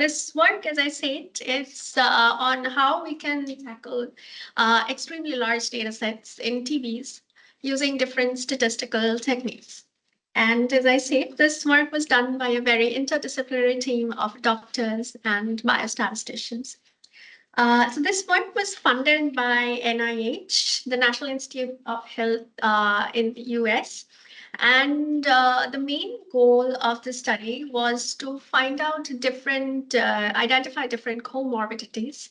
this work, as I said, is on how we can tackle extremely large data sets in TBs using different statistical techniques. And as I said, this work was done by a very interdisciplinary team of doctors and biostatisticians. So this work was funded by NIH, the National Institute of Health in the US. And the main goal of the study was to find out identify different comorbidities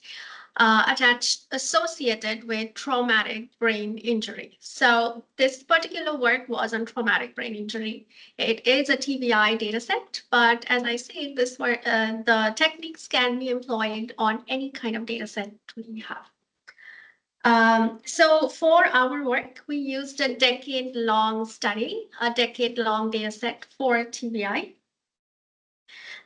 associated with traumatic brain injury. So this particular work was on traumatic brain injury. It is a TBI data set, but as I said, the techniques can be employed on any kind of data set we have. So for our work, we used a decade-long study, a decade-long data set for TBI.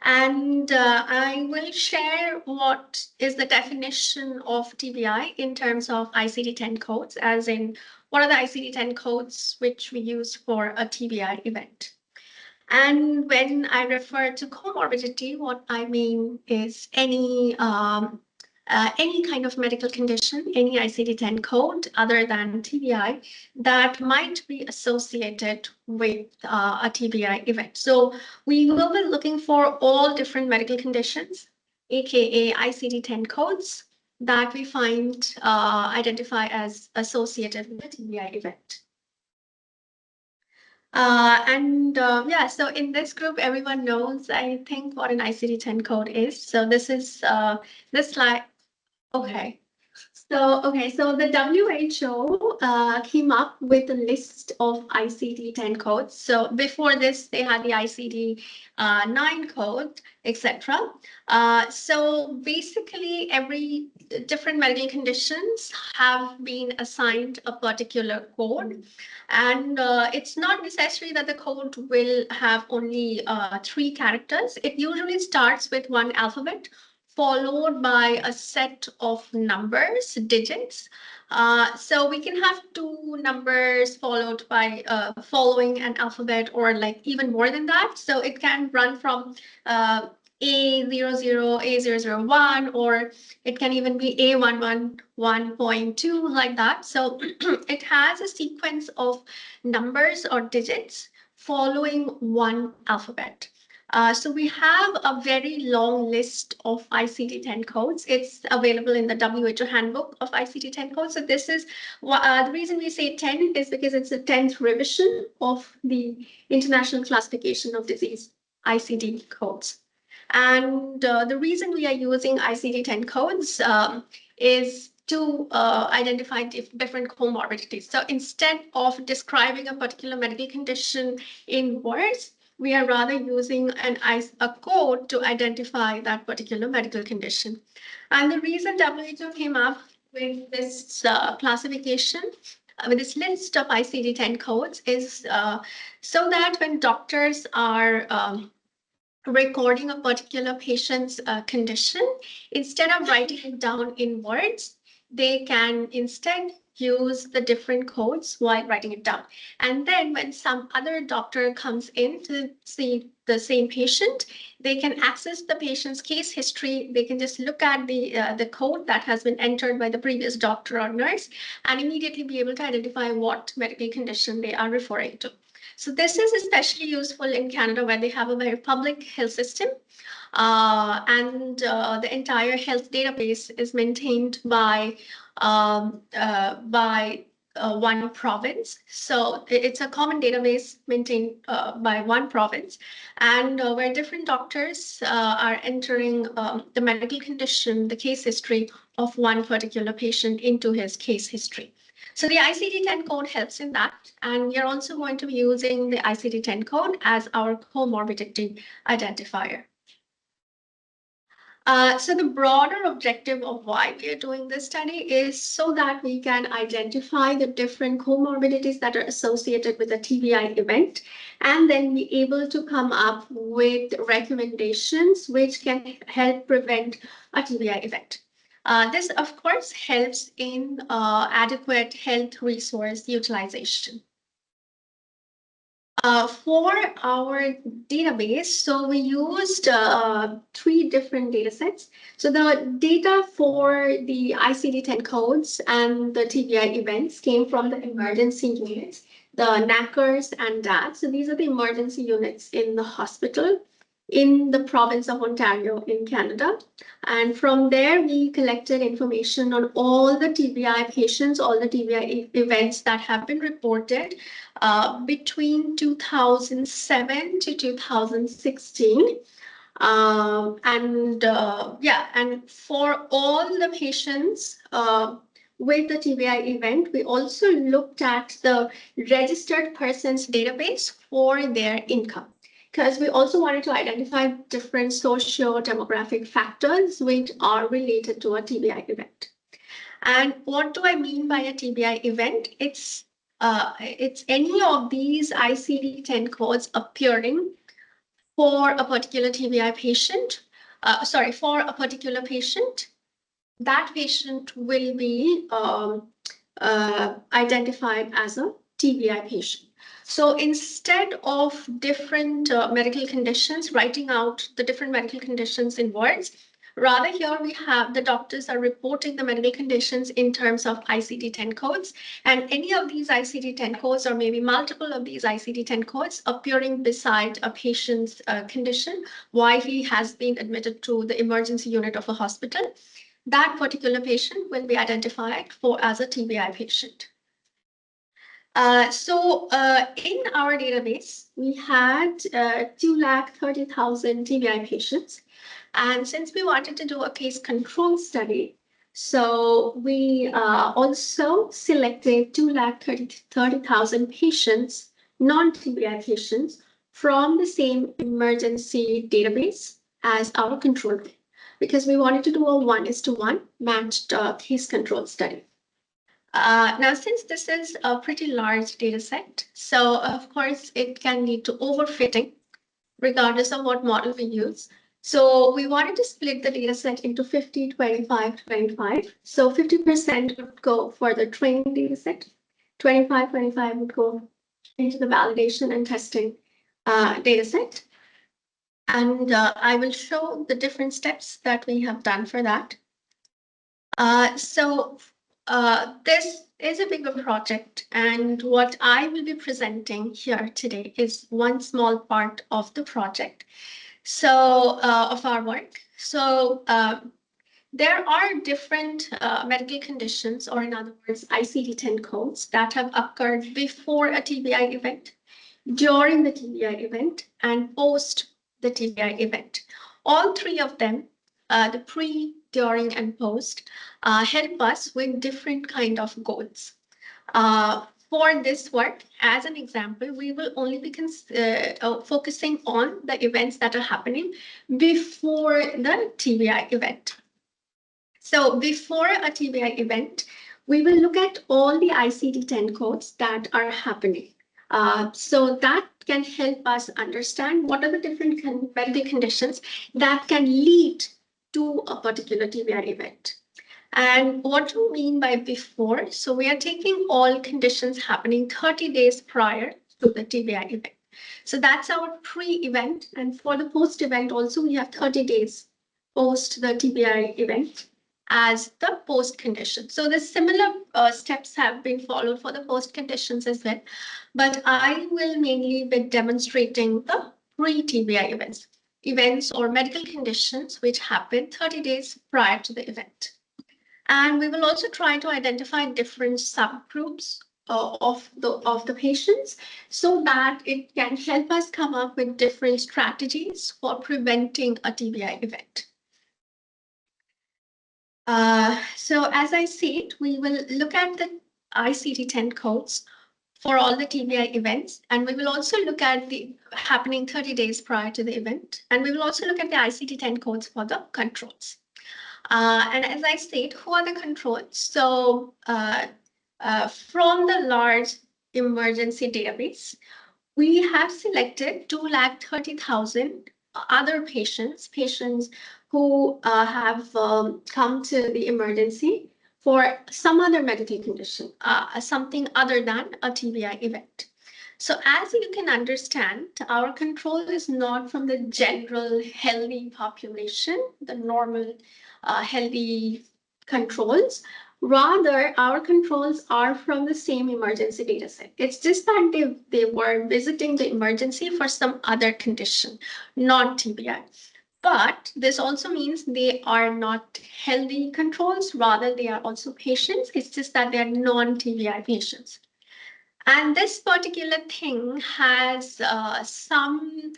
And I will share what is the definition of TBI in terms of ICD-10 codes, as in what are the ICD-10 codes which we use for a TBI event. And when I refer to comorbidity, what I mean is any kind of medical condition, any ICD-10 code other than TBI that might be associated with a TBI event. So we will be looking for all different medical conditions, aka ICD-10 codes that we find identify as associated with a TBI event. So in this group, everyone knows, I think, what an ICD-10 code is. So this is this slide. Okay. So the WHO came up with a list of ICD-10 codes. So before this, they had the ICD-9 code, etc. So basically, every different medical conditions have been assigned a particular code, and it's not necessary that the code will have only 3 characters. It usually starts with one alphabet, followed by a set of numbers, digits. So we can have 2 numbers followed by following an alphabet, or like even more than that. So it can run from A00, A001, or it can even be A111.2, like that. So it has a sequence of numbers or digits following one alphabet. So we have a very long list of ICD-10 codes. It's available in the WHO handbook of ICD-10 codes. So this is the reason we say 10 is because it's the 10th revision of the International Classification of Disease, ICD codes. And the reason we are using ICD-10 codes is to identify different comorbidities. So instead of describing a particular medical condition in words, we are rather using a code to identify that particular medical condition. And the reason WHO came up with this classification, with this list of ICD-10 codes, is so that when doctors are recording a particular patient's condition, instead of writing it down in words, they can instead use the different codes while writing it down. And then when some other doctor comes in to see the same patient, they can access the patient's case history. They can just look at the code that has been entered by the previous doctor or nurse and immediately be able to identify what medical condition they are referring to. So this is especially useful in Canada, where they have a very public health system, and the entire health database is maintained by one province. So it's a common database maintained by one province, and where different doctors are entering the medical condition, the case history of one particular patient into his case history. So the ICD-10 code helps in that, and we are also going to be using the ICD-10 code as our comorbidity identifier. So the broader objective of why we are doing this study is so that we can identify the different comorbidities that are associated with a TBI event, and then be able to come up with recommendations which can help prevent a TBI event. This, of course, helps in adequate health resource utilization. For our database, so we used three different data sets. So the data for the ICD-10 codes and the TBI events came from the emergency units, the NACers and DADs. So these are the emergency units in the hospital in the province of Ontario in Canada. And from there, we collected information on all the TBI patients, all the TBI events that have been reported between 2007 to 2016. And for all the patients with the TBI event, we also looked at the registered persons database for their income, because we also wanted to identify different socio-demographic factors which are related to a TBI event. And what do I mean by a TBI event? It's any of these ICD-10 codes appearing for a particular TBI patient. For a particular patient, that patient will be identified as a TBI patient. So instead of different medical conditions, writing out the different medical conditions in words, rather here we have the doctors are reporting the medical conditions in terms of ICD-10 codes, and any of these ICD-10 codes or maybe multiple of these ICD-10 codes appearing beside a patient's condition, why he has been admitted to the emergency unit of a hospital, that particular patient will be identified for as a TBI patient. In our database, we had 230,000 TBI patients. And since we wanted to do a case control study, so we also selected 230,000 patients, non-TBI patients, from the same emergency database as our control group, because we wanted to do a 1:1 matched case control study. Now, since this is a pretty large data set, so of course it can lead to overfitting regardless of what model we use. So we wanted to split the data set into 50, 25, 25. So 50% would go for the training data set, 25 would go into the validation and testing data set. And I will show the different steps that we have done for that. This is a bigger project, and what I will be presenting here today is one small part of the project. Of our work. There are different medical conditions, or in other words, ICD-10 codes that have occurred before a TBI event, during the TBI event, and post the TBI event. All three of them, the pre, during, and post, help us with different kind of goals. For this work, as an example, we will only be focusing on the events that are happening before the TBI event. So before a TBI event, we will look at all the ICD-10 codes that are happening. So that can help us understand what are the different medical conditions that can lead to a particular TBI event. And what do we mean by before? So we are taking all conditions happening 30 days prior to the TBI event. So that's our pre-event. And for the post-event also, we have 30 days post the TBI event as the post condition. So the similar steps have been followed for the post conditions as well. But I will mainly be demonstrating the pre-TBI events or medical conditions which happen 30 days prior to the event. And we will also try to identify different subgroups of the patients so that it can help us come up with different strategies for preventing a TBI event. So as I said, we will look at the ICD-10 codes for all the TBI events, and we will also look at the happening 30 days prior to the event, and we will also look at the ICD-10 codes for the controls. And as I said, who are the controls? So from the large emergency database, we have selected 230,000 other patients who have come to the emergency for some other medical condition, something other than a TBI event. So as you can understand, our control is not from the general healthy population, the normal healthy controls. Rather, our controls are from the same emergency data set. It's just that they were visiting the emergency for some other condition, not TBI. But this also means they are not healthy controls, rather, they are also patients. It's just that they are non TBI patients. And this particular thing has some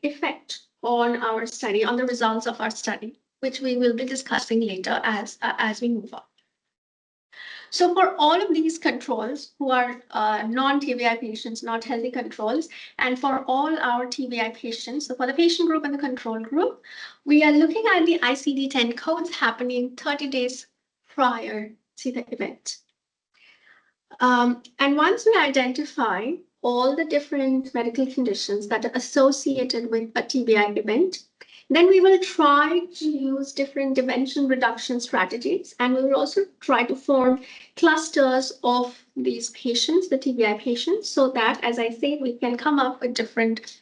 effect on our study, on the results of our study, which we will be discussing later as we move on. So for all of these controls who are non-TBI patients, not healthy controls, and for all our TBI patients, so for the patient group and the control group, we are looking at the ICD-10 codes happening 30 days prior to the event. And once we identify all the different medical conditions that are associated with a TBI event, then we will try to use different dimension reduction strategies, and we will also try to form clusters of these patients, the TBI patients, so that, as I say, we can come up with different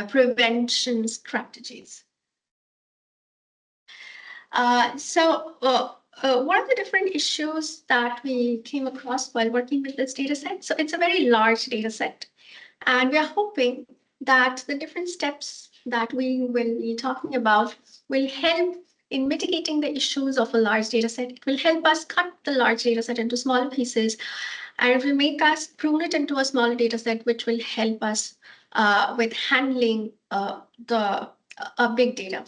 prevention strategies. One of the different issues that we came across while working with this data set, so it's a very large data set, and we are hoping that the different steps that we will be talking about will help in mitigating the issues of a large data set. It will help us cut the large data set into smaller pieces, and it will make us prune it into a smaller data set, which will help us with handling the big data.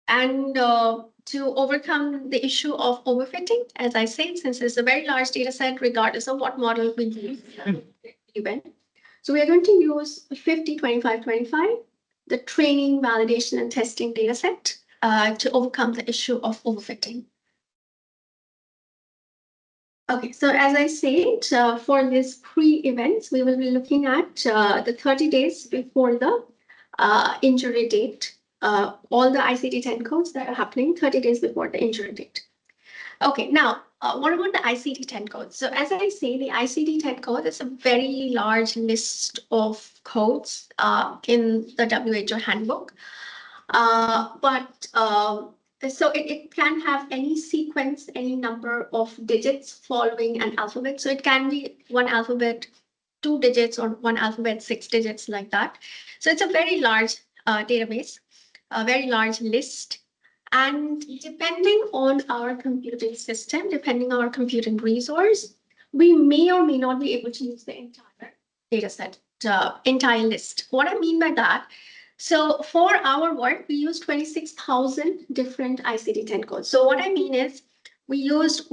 And to overcome the issue of overfitting, as I said, since it's a very large data set, regardless of what model we use, so we are going to use 50, 25, 25, the training, validation, and testing data set to overcome the issue of overfitting. Okay, so as I said, for this pre-events, we will be looking at the 30 days before the injury date. All the ICD-10 codes that are happening 30 days before the injury date. Okay, now, what about the ICD-10 codes? So as I say, the ICD-10 code is a very large list of codes in the WHO handbook. So it can have any sequence, any number of digits following an alphabet. So it can be one alphabet, 2 digits, or one alphabet, 6 digits, like that. So it's a very large database, a very large list. And depending on our computing system, depending on our computing resource, we may or may not be able to use the entire data set, entire list. What I mean by that, so for our work, we used 26,000 different ICD-10 codes. So what I mean is we used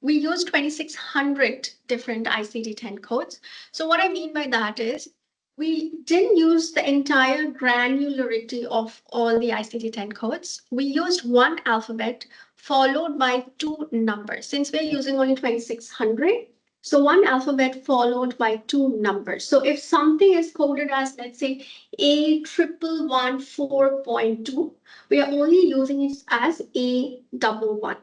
we used 2,600 different ICD-10 codes. So what I mean by that is we didn't use the entire granularity of all the ICD-10 codes. We used one alphabet followed by 2 numbers. Since we're using only 2,600, so one alphabet followed by 2 numbers. So if something is coded as, let's say, A1114.2, we are only using it as A11.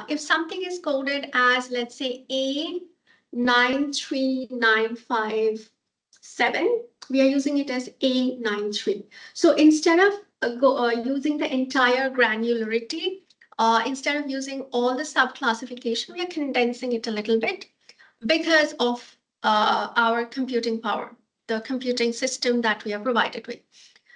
If something is coded as, let's say, A93957, we are using it as A93. So instead of using the entire granularity, instead of using all the subclassification, we are condensing it a little bit because of our computing power, the computing system that we are provided with.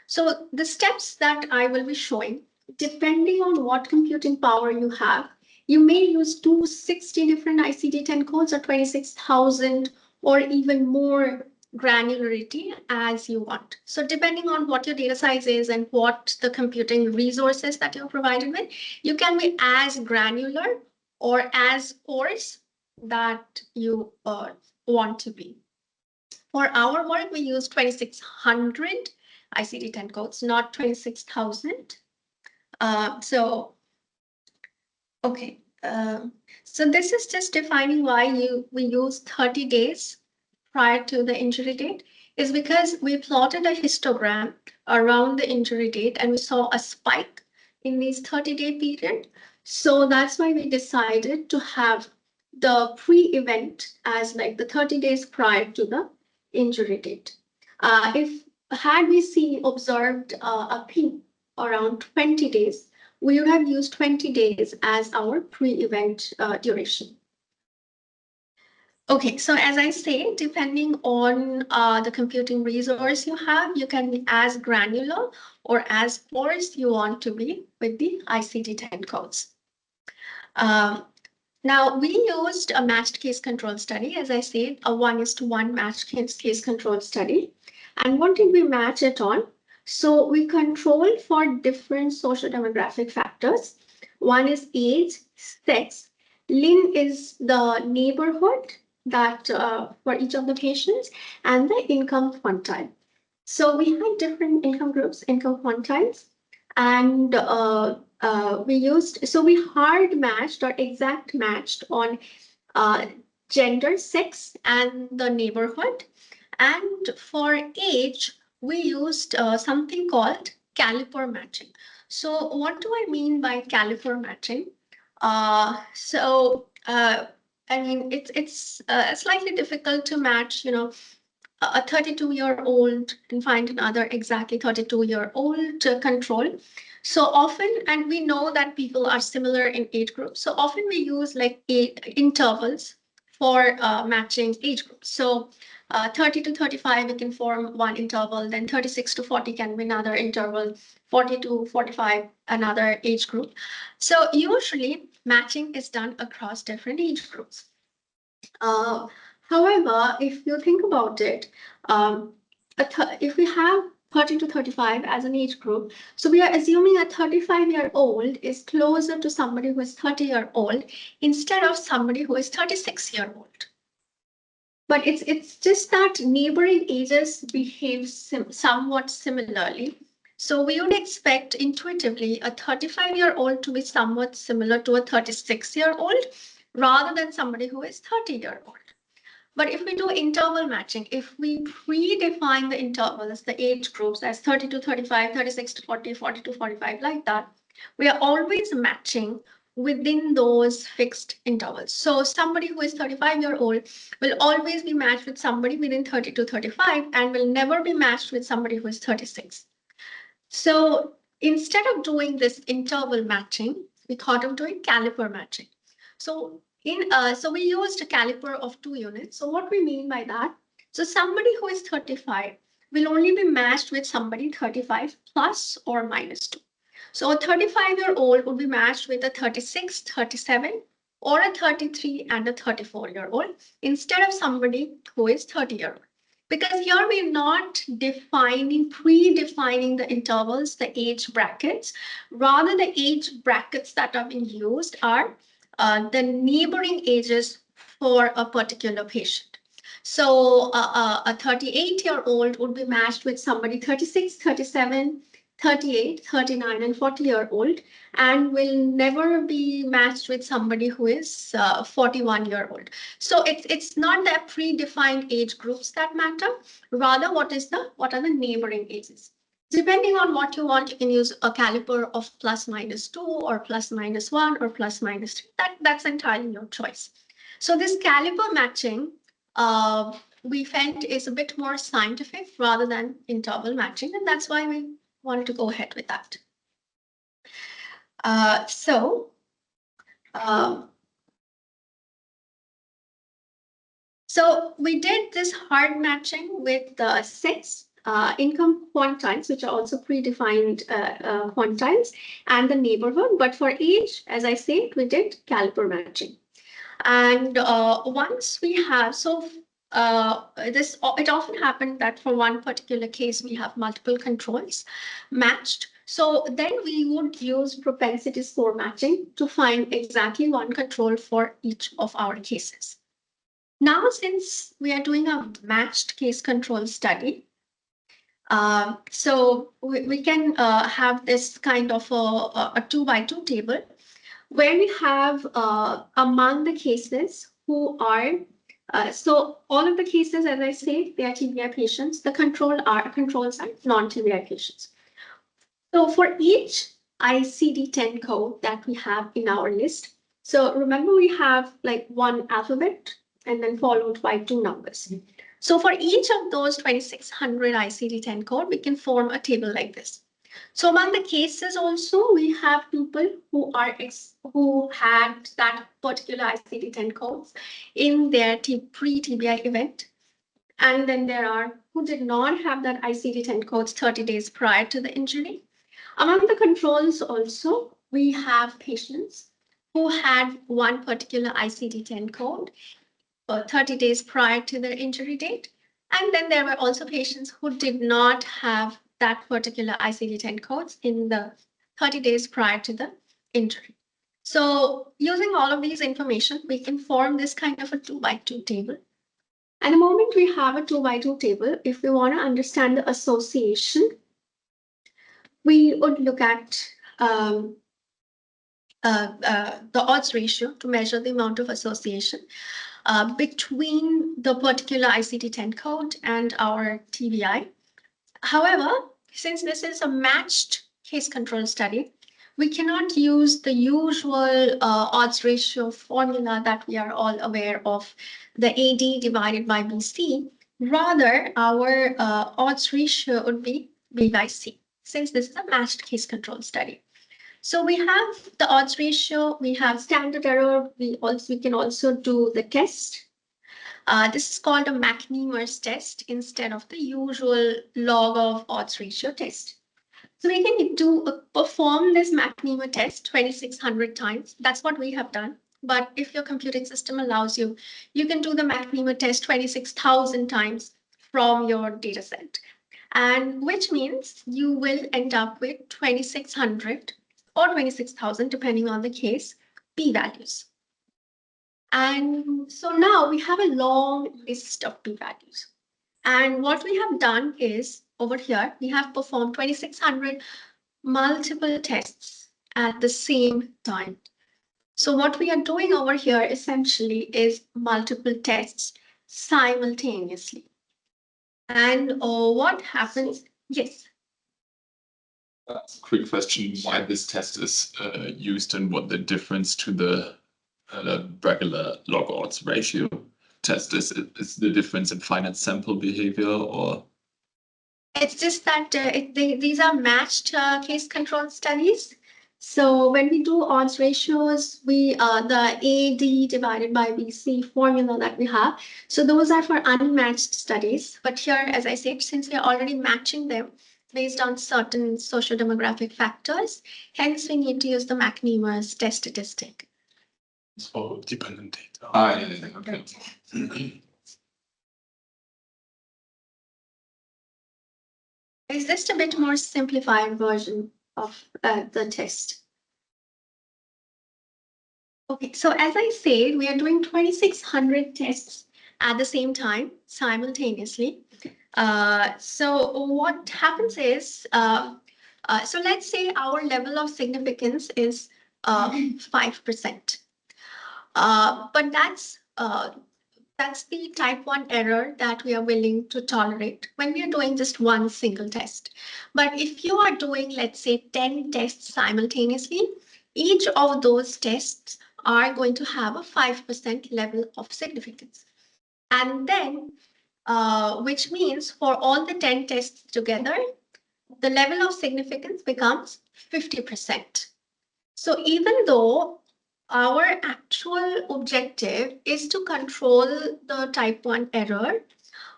So the steps that I will be showing, depending on what computing power you have, you may use 260 different ICD-10 codes or 26,000 or even more granularity as you want. So depending on what your data size is and what the computing resources that you're provided with, you can be as granular or as coarse that you want to be. For our work, we use 2,600 ICD-10 codes, not 26,000. Okay. So this is just defining why we use 30 days prior to the injury date, is because we plotted a histogram around the injury date and we saw a spike in these 30-day period. So that's why we decided to have the pre-event as like the 30 days prior to the injury date. If had we seen observed a peak around 20 days, we would have used 20 days as our pre-event duration. Okay, so as I say, depending on the computing resource you have, you can be as granular or as porous you want to be with the ICD-10 codes. Um, Now, we used a matched case control study, as I said, a 1:1 matched case control study. And what did we match it on? So we controlled for different social demographic factors. One is age, sex. Lin is the neighborhood that for each of the patients, and the income quantile. So we had different income groups, income quantiles, and we hard matched or exact matched on uh, gender, sex, and the neighborhood. And for age, we used something called caliper matching. So what do I mean by caliper matching? I mean, it's slightly difficult to match, a 32-year-old and find another exactly 32-year-old control. So often, and we know that people are similar in age groups. So often we use like intervals for matching age groups. So 30 to 35, we can form one interval, then 36 to 40 can be another interval, 40 to 45, another age group. So usually matching is done across different age groups. Uh, However, if you think about it, if we have 30 to 35 as an age group, so we are assuming a 35-year-old is closer to somebody who is 30-year-old instead of somebody who is 36-year-old. But it's just that neighboring ages behave somewhat similarly. So we would expect intuitively a 35-year-old to be somewhat similar to a 36-year-old rather than somebody who is 30-year-old. But if we do interval matching, if we predefine the intervals, the age groups as 30 to 35, 36 to 40, 40 to 45, like that, we are always matching within those fixed intervals. So somebody who is 35-year-old will always be matched with somebody within 30 to 35 and will never be matched with somebody who is 36. So instead of doing this interval matching, we thought of doing caliper matching. So so we used a caliper of 2 units. So what we mean by that? So somebody who is 35 will only be matched with somebody 35 plus or minus 2. So a 35-year-old would be matched with a 36, 37, or a 33 and a 34-year-old instead of somebody who is 30-year-old. Because here we're not predefining the intervals, the age brackets. Rather, the age brackets that are being used are the neighboring ages for a particular patient. So a 38-year-old would be matched with somebody 36, 37, 38, 39, and 40-year-old, and will never be matched with somebody who is 41-year-old. So it's not the predefined age groups that matter. Rather, what are the neighboring ages? Depending on what you want, you can use a caliper of plus minus 2 or plus minus 1 or plus minus 3. That's entirely your choice. So this caliper matching, we felt is a bit more scientific rather than interval matching, and that's why we wanted to go ahead with that. So we did this hard matching with the six income quantiles, which are also predefined quantiles, and the neighborhood. But for age, as I said, we did caliper matching. And once we have, it often happened that for one particular case, we have multiple controls matched. So then we would use propensity score matching to find exactly one control for each of our cases. Now, since we are doing a matched case control study, so we can have this kind of a 2x2 table where we have among the cases who are, so all of the cases, as I say, they are TBI patients. The controls are non-TBI patients. So for each ICD-10 code that we have in our list. So remember, we have like one alphabet and then followed by two numbers. So for each of those 2600 ICD-10 code, we can form a table like this. So among the cases also, we have people who who had that particular ICD-10 codes in their pre-TBI event. And then there are who did not have that ICD-10 codes 30 days prior to the injury. Among the controls also, we have patients who had one particular ICD-10 code 30 days prior to their injury date. And then there were also patients who did not have that particular ICD-10 codes in the 30 days prior to the injury. So using all of these information, we can form this kind of a 2x2 table. And the moment we have a 2x2 table, if we want to understand the association, we would look at the odds ratio to measure the amount of association between the particular ICD-10 code and our TBI. However, since this is a matched case control study, we cannot use the usual odds ratio formula that we are all aware of, the AD divided by BC. Rather, our odds ratio would be B by C, since this is a matched case control study. So we have the odds ratio, we have standard error, we can also do the test. This is called a McNemar's test instead of the usual log of odds ratio test. So we can perform this McNemer test 2600 times. That's what we have done. But if your computing system allows you, you can do the McNemer test 26,000 times from your data set. And which means you will end up with 2600 or 26,000, depending on the case, p-values. And so now we have a long list of p-values. And what we have done is, over here, we have performed 2600 multiple tests at the same time. So what we are doing over here essentially is multiple tests simultaneously. And what happens? Yes. Quick question, why this test is used and what the difference to the regular log odds ratio test is the difference in finite sample behavior, or? It's just that these are matched case control studies. So when we do odds ratios, we the AD divided by BC formula that we have. So those are for unmatched studies. But here, as I said, since we are already matching them based on certain socio-demographic factors, hence we need to use the McNemar's test statistic. So dependent data. Yeah, okay. Is this a bit more simplified version of the test? Okay, so as I said, we are doing 2600 tests at the same time, simultaneously. So what happens is, so let's say our level of significance is 5%. But that's the type 1 error that we are willing to tolerate when we are doing just one single test. But if you are doing, let's say, 10 tests simultaneously, each of those tests are going to have a 5% level of significance. And then, which means for all the 10 tests together, the level of significance becomes 50%. So even though our actual objective is to control the type 1 error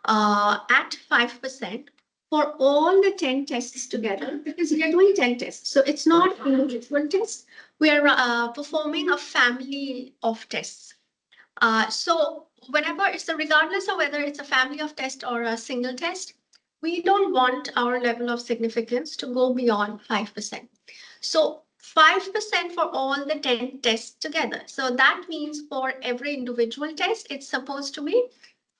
at 5% for all the 10 tests together, because we are doing 10 tests. So it's not individual tests. We are performing a family of tests. So whenever it's regardless of whether it's a family of tests or a single test, we don't want our level of significance to go beyond 5%. So 5% for all the 10 tests together. So that means for every individual test, it's supposed to be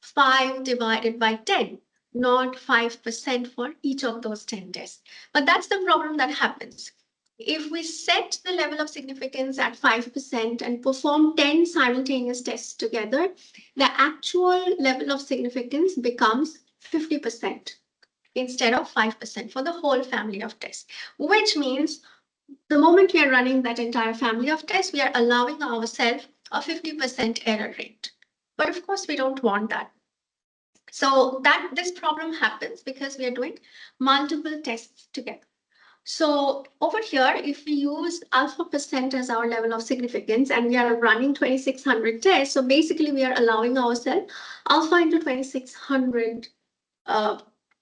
5 divided by 10, not 5% for each of those 10 tests. But that's the problem that happens. If we set the level of significance at 5% and perform 10 simultaneous tests together, the actual level of significance becomes 50% instead of 5% for the whole family of tests, which means the moment we are running that entire family of tests, we are allowing ourselves a 50% error rate. But of course, we don't want that. So that this problem happens because we are doing multiple tests together. So over here, if we use alpha percent as our level of significance and we are running 2600 tests, so basically we are allowing ourselves alpha into 2600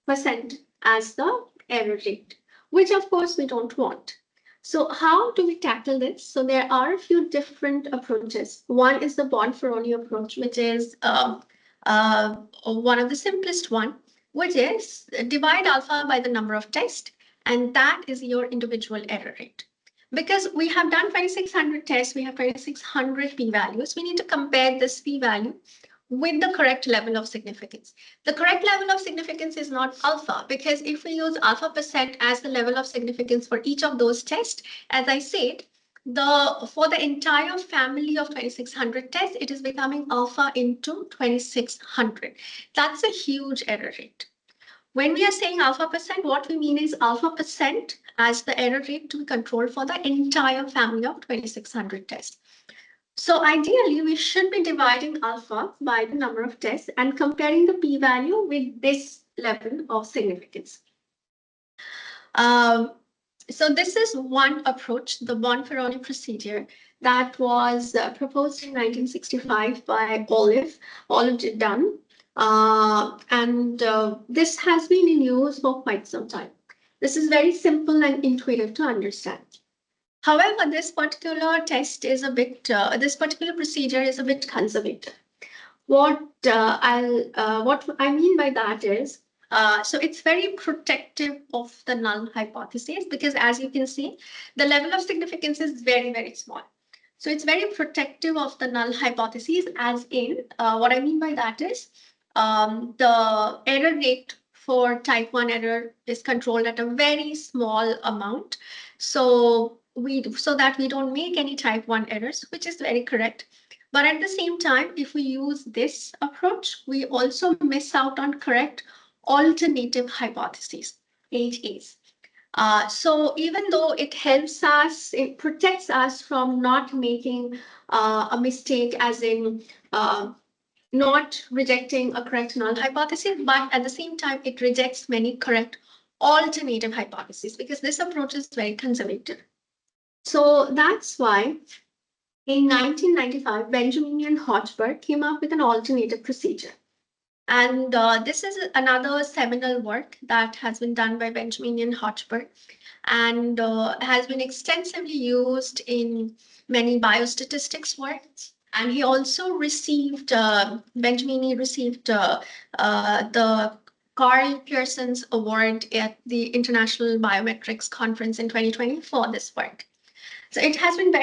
percent as the error rate, which of course we don't want. So how do we tackle this? So there are a few different approaches. One is the Bonferroni approach, which is one of the simplest one, which is divide alpha by the number of tests, and that is your individual error rate. Because we have done 2600 tests, we have 2600 p-values. We need to compare this p-value with the correct level of significance. The correct level of significance is not alpha, because if we use alpha percent as the level of significance for each of those tests, as I said, for the entire family of 2600 tests, it is becoming alpha into 2600. That's a huge error rate. When we are saying alpha percent, what we mean is alpha percent as the error rate to be controlled for the entire family of 2600 tests. So ideally, we should be dividing alpha by the number of tests and comparing the p-value with this level of significance. Um, so this is one approach, the Bonferroni procedure, that was proposed in 1965 by Olive Dunn. And this has been in use for quite some time. This is very simple and intuitive to understand. However, this particular this particular procedure is a bit conservative. What I mean by that is, so it's very protective of the null hypothesis, because as you can see, the level of significance is very, very small. So it's very protective of the null hypothesis, as in, what I mean by that is, the error rate for type 1 error is controlled at a very small amount. So that we don't make any type 1 errors, which is very correct. But at the same time, if we use this approach, we also miss out on correct alternative hypotheses, HAs. So even though it helps us, it protects us from not making a mistake, as in not rejecting a correct null hypothesis, but at the same time, it rejects many correct alternative hypotheses, because this approach is very conservative. So that's why in 1995, Benjamin and Hochberg came up with an alternative procedure. And this is another seminal work that has been done by Benjamin and Hochberg, and has been extensively used in many biostatistics works. And he also received, Benjamin received the Carl Pearson's Award at the International Biometrics Conference in 2020 for this work. So it has been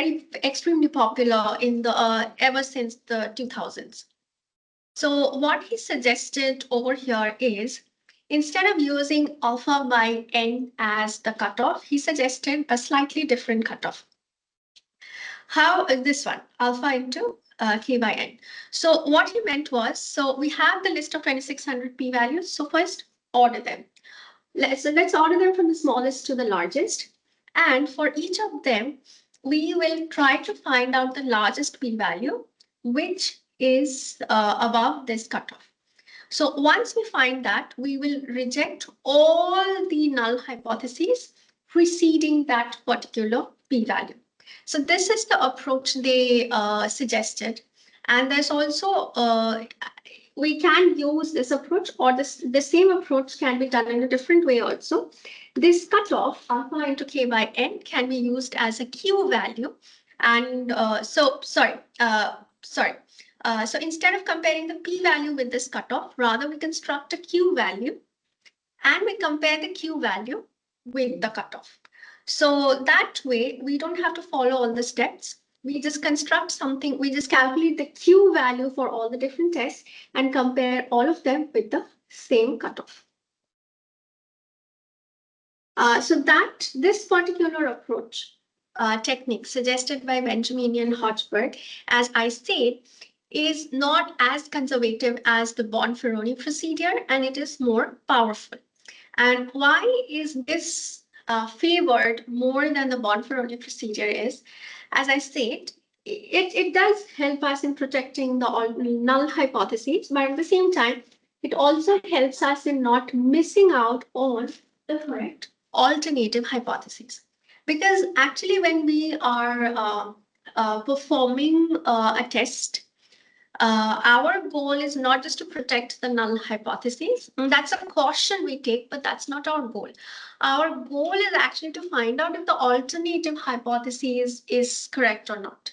extremely popular in the ever since the 2000s. So what he suggested over here is, instead of using alpha by n as the cutoff, he suggested a slightly different cutoff. How this one, alpha into k by n. So what he meant was, so we have the list of 2600 p-values. So first order them. Let's order them from the smallest to the largest. And for each of them, we will try to find out the largest p-value, which is above this cutoff. So once we find that, we will reject all the null hypotheses preceding that particular p-value. So this is the approach they suggested. And there's also, we can use this approach, or the same approach can be done in a different way also. This cutoff, alpha into k by n, can be used as a Q value. And so instead of comparing the p-value with this cutoff, rather we construct a Q value and we compare the Q value with the cutoff. So that way, we don't have to follow all the steps. We just construct something, we just calculate the Q value for all the different tests and compare all of them with the same cutoff. So this particular approach, technique suggested by Benjamin and Hochberg, as I said, is not as conservative as the Bonferroni procedure, and it is more powerful. And why is this favored more than the Bonferroni procedure is, as I said, it does help us in protecting the null hypotheses, but at the same time, it also helps us in not missing out on the correct alternative hypotheses. Because actually, when we are performing a test, our goal is not just to protect the null hypotheses. That's a caution we take, but that's not our goal. Our goal is actually to find out if the alternative hypothesis is correct or not.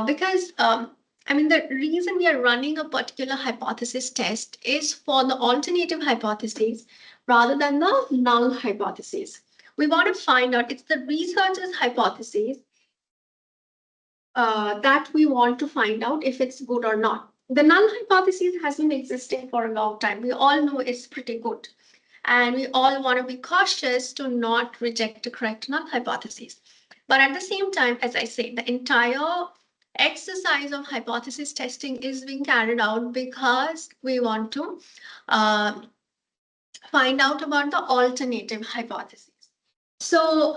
Because I mean, the reason we are running a particular hypothesis test is for the alternative hypothesis rather than the null hypothesis. We want to find out it's the researcher's hypothesis that we want to find out if it's good or not. The null hypothesis has been existing for a long time. We all know it's pretty good. And we all want to be cautious to not reject the correct null hypothesis. But at the same time, as I say, the entire exercise of hypothesis testing is being carried out because we want to find out about the alternative hypothesis. So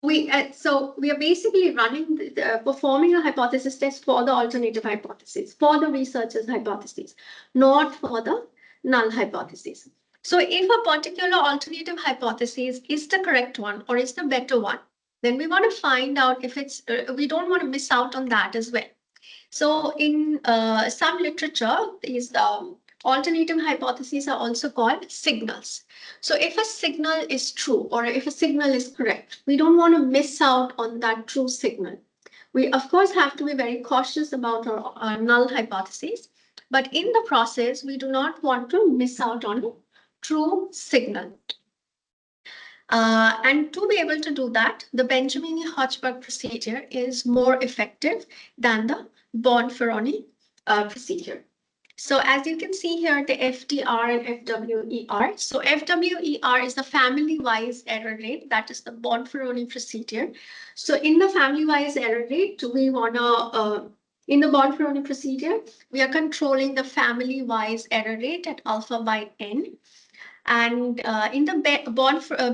we are basically running performing a hypothesis test for the alternative hypothesis, for the researcher's hypothesis, not for the null hypothesis. So if a particular alternative hypothesis is the correct one or is the better one, then we want to find out if it's we don't want to miss out on that as well. So in some literature, these alternative hypotheses are also called signals. So if a signal is true or if a signal is correct, we don't want to miss out on that true signal. We, of course, have to be very cautious about our null hypotheses, but in the process, we do not want to miss out on a true signal. And to be able to do that, the Benjamini-Hochberg procedure is more effective than the Bonferroni procedure. So as you can see here, the FDR and FWER. So FWER is the family-wise error rate. That is the Bonferroni procedure. So in the family-wise error rate, we want to, in the Bonferroni procedure, we are controlling the family-wise error rate at alpha by n. And in the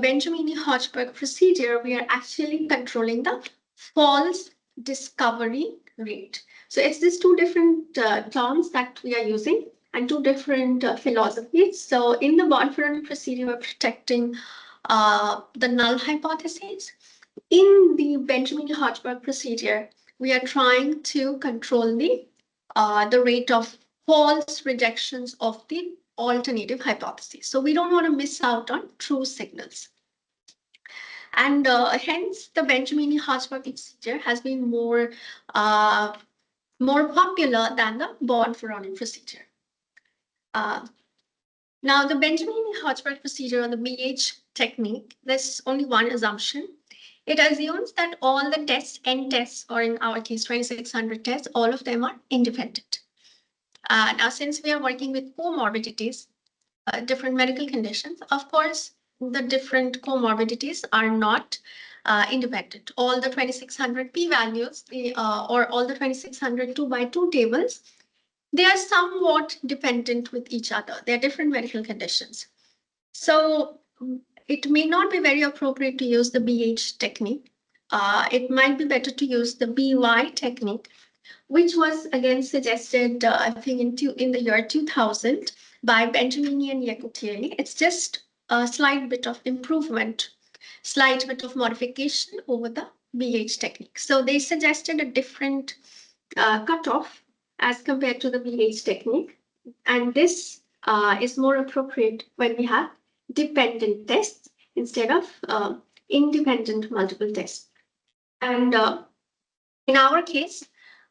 Benjamini-Hochberg procedure, we are actually controlling the false discovery rate. So it's these two different terms that we are using and two different philosophies. So in the Bonferroni procedure, we're protecting the null hypothesis. In the Benjamini-Hochberg procedure, we are trying to control the rate of false rejections of the alternative hypothesis. So we don't want to miss out on true signals. And hence, the Benjamini-Hochberg procedure has been more popular than the Bonferroni procedure. Now, the Benjamini-Hochberg procedure or the BH technique, there's only one assumption. It assumes that all the tests, N tests, or in our case, 2600 tests, all of them are independent. Now, since we are working with comorbidities, different medical conditions, of course, the different comorbidities are not independent. All the 2600 p-values or all the 2600 2x2 tables, they are somewhat dependent with each other. They're different medical conditions. So it may not be very appropriate to use the BH technique. It might be better to use the BY technique, which was again suggested, I think, in the year 2000 by Benjamini and Yekutieri. It's just a slight bit of improvement, slight bit of modification over the BH technique. So they suggested a different cutoff as compared to the BH technique. And this is more appropriate when we have dependent tests instead of independent multiple tests. And in our case,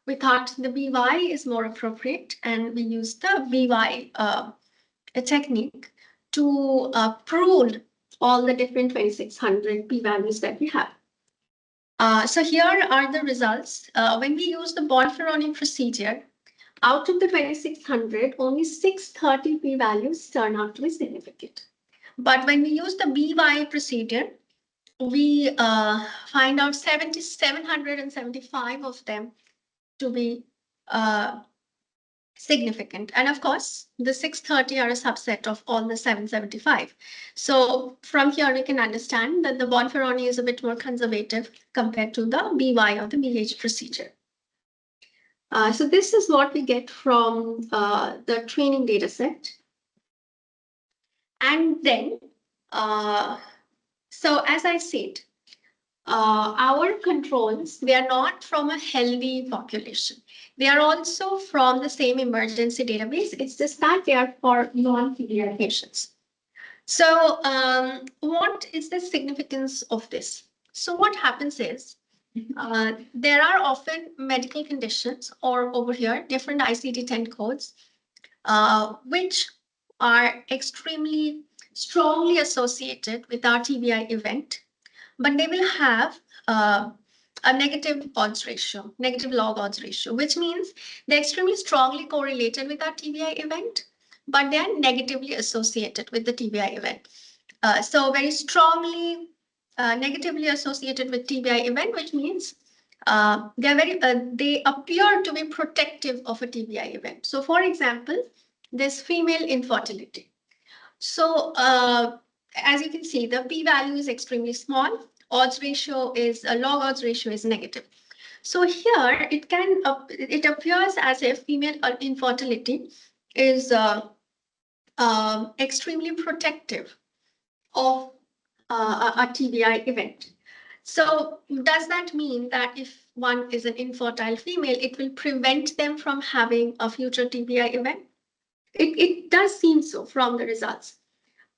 we thought the BY is more appropriate, and we used the BY technique to prune all the different 2600 p-values that we have. So here are the results. When we use the Bonferroni procedure, out of the 2600, only 630 p-values turn out to be significant. But when we use the BY procedure, we find out 775 of them to be significant. And of course, the 630 are a subset of all the 775. So from here, we can understand that the Bonferroni is a bit more conservative compared to the BY or the BH procedure. So this is what we get from the training data set. And then, so as I said, our controls, they are not from a healthy population. They are also from the same emergency database. It's just that they are for non-severe patients. So what is the significance of this? So what happens is there are often medical conditions or over here different ICD-10 codes which are extremely strongly associated with our TBI event, but they will have a negative odds ratio, negative log odds ratio, which means they're extremely strongly correlated with our TBI event, but they are negatively associated with the TBI event. So very strongly negatively associated with TBI event, which means they appear to be protective of a TBI event. So for example, this female infertility. So as you can see, the p-value is extremely small. Odds ratio is log odds ratio is negative. So here it appears as if female infertility is extremely protective of a TBI event. So does that mean that if one is an infertile female, it will prevent them from having a future TBI event? It does seem so from the results.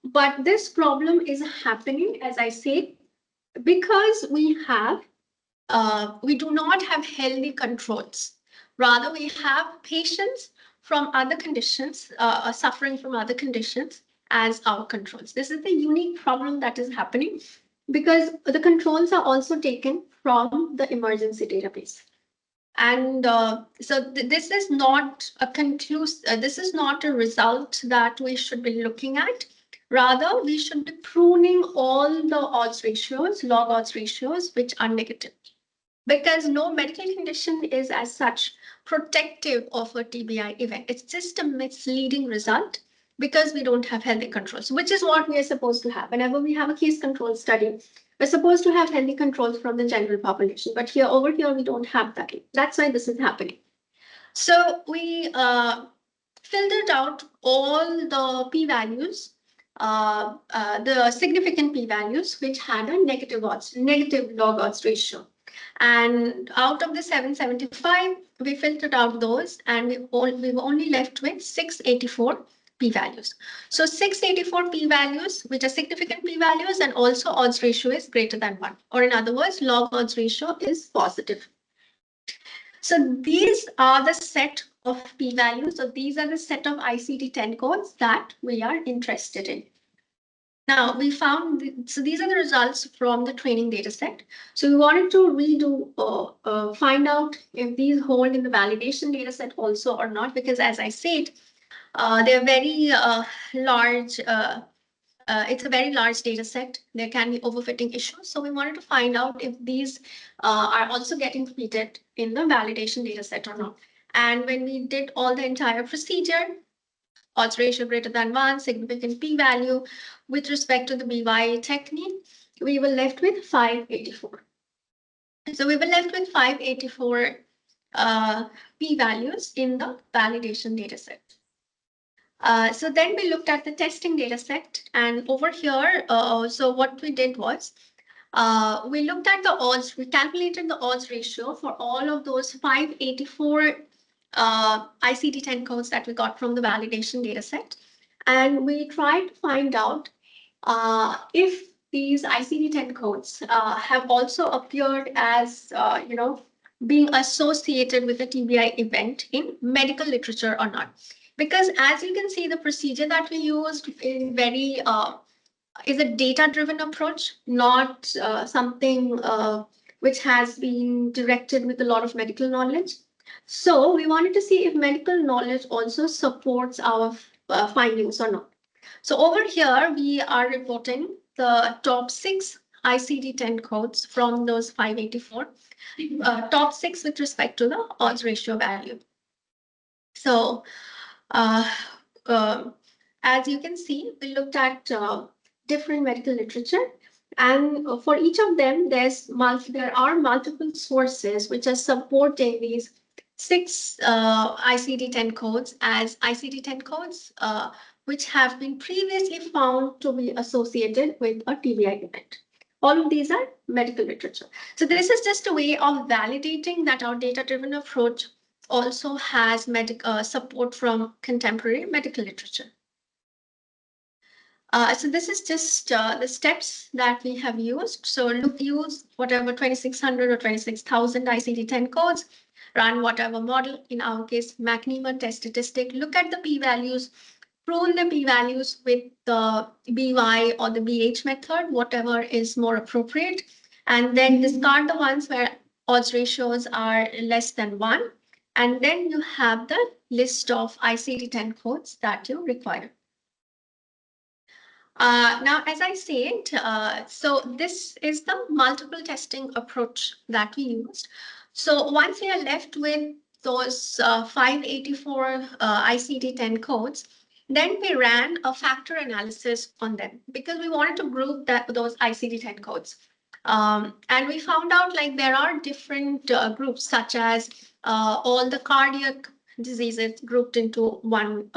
But this problem is happening, as I said, because we do not have healthy controls. Rather, we have patients from other conditions, suffering from other conditions as our controls. This is the unique problem that is happening because the controls are also taken from the emergency database. And this is not a this is not a result that we should be looking at. Rather, we should be pruning all the odds ratios, log odds ratios, which are negative. Because no medical condition is as such protective of a TBI event. It's just a misleading result because we don't have healthy controls, which is what we are supposed to have. Whenever we have a case control study, we're supposed to have healthy controls from the general population. But here, over here, we don't have that. That's why this is happening. So we filtered out all the p-values, the significant p-values, which had a negative log odds ratio. And out of the 775, we filtered out those and we were only left with 684 p-values. So 684 p-values, which are significant p-values, and also odds ratio is greater than 1. Or in other words, log odds ratio is positive. So these are the set of p-values. So these are the set of ICD-10 codes that we are interested in. Now we found, so these are the results from the training data set. So we wanted to redo, find out if these hold in the validation data set also or not, because as I said, they're very large, it's a very large data set. There can be overfitting issues. So we wanted to find out if these are also getting repeated in the validation data set or not. And when we did all the entire procedure, odds ratio greater than 1, significant p-value with respect to the BY technique, we were left with 584. So we were left with 584 p-values in the validation data set. So then we looked at the testing data set, and over here, so what we did was we looked at the odds, we calculated the odds ratio for all of those 584 ICD-10 codes that we got from the validation data set. And we tried to find out if these ICD-10 codes have also appeared as, being associated with a TBI event in medical literature or not. Because as you can see, the procedure that we used is very is a data-driven approach, not something which has been directed with a lot of medical knowledge. So we wanted to see if medical knowledge also supports our findings or not. So over here, we are reporting the top 6 ICD-10 codes from those 584, top 6 with respect to the odds ratio value. So as you can see, we looked at different medical literature, and for each of them, there are multiple sources which are supporting these six ICD-10 codes as ICD-10 codes, which have been previously found to be associated with a TBI event. All of these are medical literature. So this is just a way of validating that our data-driven approach also has support from contemporary medical literature. So this is just the steps that we have used. So use whatever 2600 or 26,000 ICD-10 codes, run whatever model, in our case, McNemer test statistic, look at the p-values, prune the p-values with the BY or the BH method, whatever is more appropriate, and then discard the ones where odds ratios are less than 1. And then you have the list of ICD-10 codes that you require. Now, as I said, so this is the multiple testing approach that we used. So once we are left with those 584 ICD-10 codes, then we ran a factor analysis on them because we wanted to group those ICD-10 codes. And we found out like there are different groups, such as all the cardiac diseases grouped into one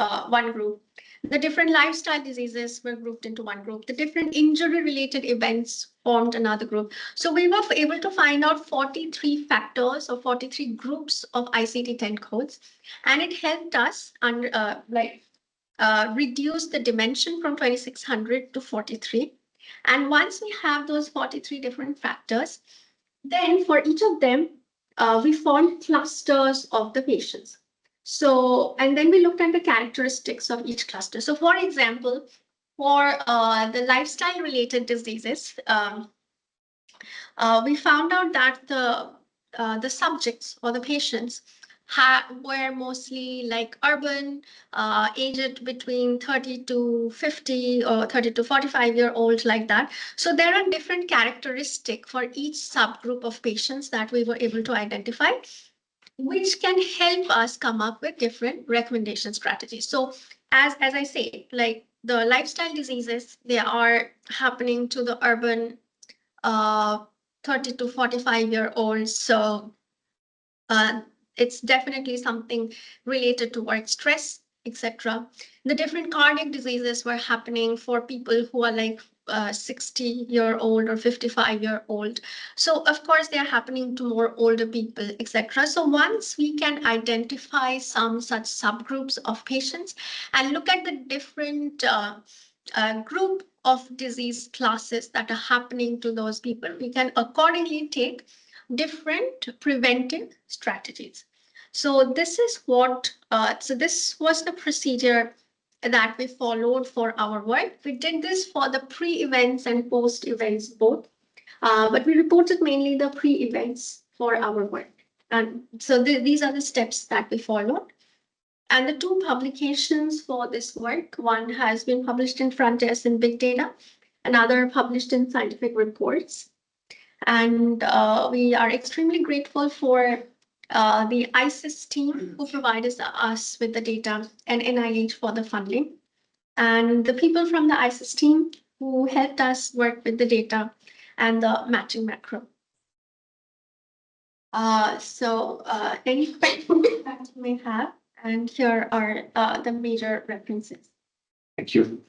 group. The different lifestyle diseases were grouped into one group. The different injury-related events formed another group. So we were able to find out 43 factors or 43 groups of ICD-10 codes, and it helped us reduce the dimension from 2600 to 43. And once we have those 43 different factors, then for each of them, we formed clusters of the patients. So, and then we looked at the characteristics of each cluster. So, for example, for the lifestyle related diseases, we found out that the subjects or the patients were mostly like urban, aged between 30 to 50 or 30 to 45-year-olds, like that. So there are different characteristics for each subgroup of patients that we were able to identify, which can help us come up with different recommendation strategies. So as I say, like the lifestyle diseases, they are happening to the urban 30 to 45-year-olds. So it's definitely something related to work stress, etc. The different cardiac diseases were happening for people who are like 60-year-old or 55-year-old. So of course they are happening to more older people, etc. So once we can identify some such subgroups of patients and look at the different group of disease classes that are happening to those people, we can accordingly take different preventive strategies. So this is so this was the procedure that we followed for our work. We did this for the pre-events and post-events both, but we reported mainly the pre-events for our work. And so these are the steps that we followed. And the two publications for this work, one has been published in Frontiers in Big Data, another published in Scientific Reports. And we are extremely grateful for the ISIS team who provided us with the data and NIH for the funding, and the people from the ISIS team who helped us work with the data and the matching macro. Any questions that you may have, and here are the major references. Thank you.